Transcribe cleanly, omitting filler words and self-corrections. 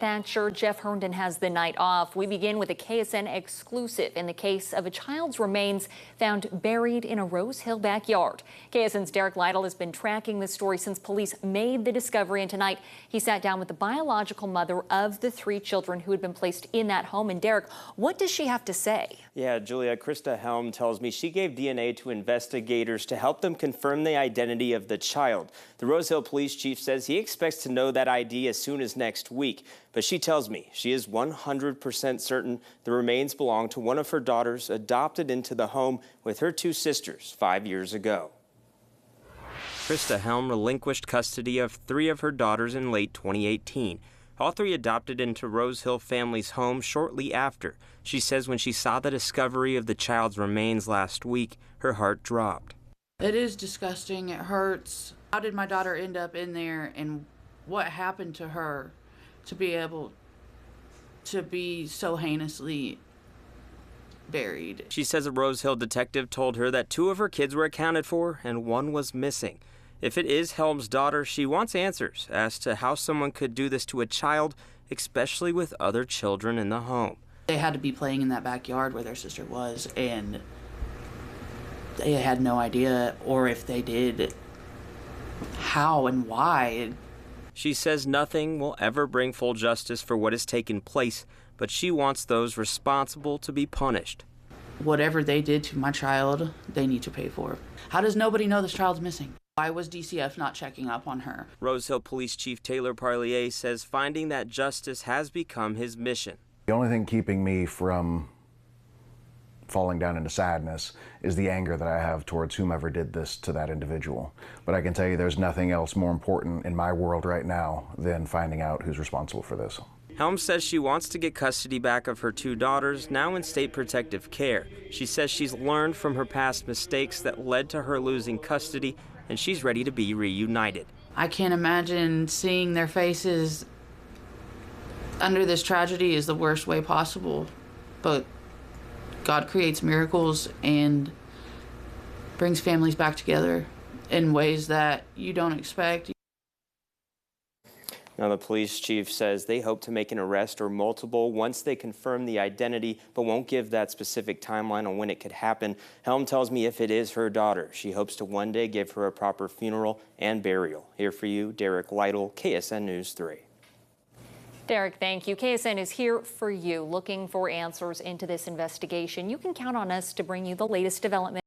Thatcher. Jeff Herndon has the night off. We begin with a KSN exclusive in the case of a child's remains found buried in a Rose Hill backyard. KSN's Derek Lytle has been tracking this story since police made the discovery, and tonight he sat down with the biological mother of the 3 children who had been placed in that home. And Derek, what does she have to say? Yeah, Julia, Krista Helm tells me she gave DNA to investigators to help them confirm the identity of the child. The Rose Hill police chief says he expects to know that ID as soon as next week. But she tells me she is 100% certain the remains belong to one of her daughters adopted into the home with her 2 sisters 5 years ago. Krista Helm relinquished custody of 3 of her daughters in late 2018. All 3 adopted into Rose Hill family's home shortly after. She says when she saw the discovery of the child's remains last week, her heart dropped. It is disgusting. It hurts. How did my daughter end up in there, and what happened to her to be able to be so heinously buried? She says a Rose Hill detective told her that 2 of her kids were accounted for and 1 was missing. If it is Helm's daughter, she wants answers as to how someone could do this to a child, especially with other children in the home. They had to be playing in that backyard where their sister was, and they had no idea, or if they did, how and why. She says nothing will ever bring full justice for what has taken place, but she wants those responsible to be punished. Whatever they did to my child, they need to pay for. How does nobody know this child's missing? Why was DCF not checking up on her? Rose Hill Police Chief Taylor Parlier says finding that justice has become his mission. The only thing keeping me from falling down into sadness is the anger that I have towards whomever did this to that individual. But I can tell you there's nothing else more important in my world right now than finding out who's responsible for this. Helm says she wants to get custody back of her 2 daughters, now in state protective care. She says she's learned from her past mistakes that led to her losing custody, and she's ready to be reunited. I can't imagine seeing their faces under this tragedy is the worst way possible, but God creates miracles and brings families back together in ways that you don't expect. Now, the police chief says they hope to make an arrest or multiple once they confirm the identity, but won't give that specific timeline on when it could happen. Helm tells me if it is her daughter, she hopes to one day give her a proper funeral and burial. Here for you, Derek Lytle, KSN News 3. Derek, thank you. KSN is here for you, looking for answers into this investigation. You can count on us to bring you the latest development.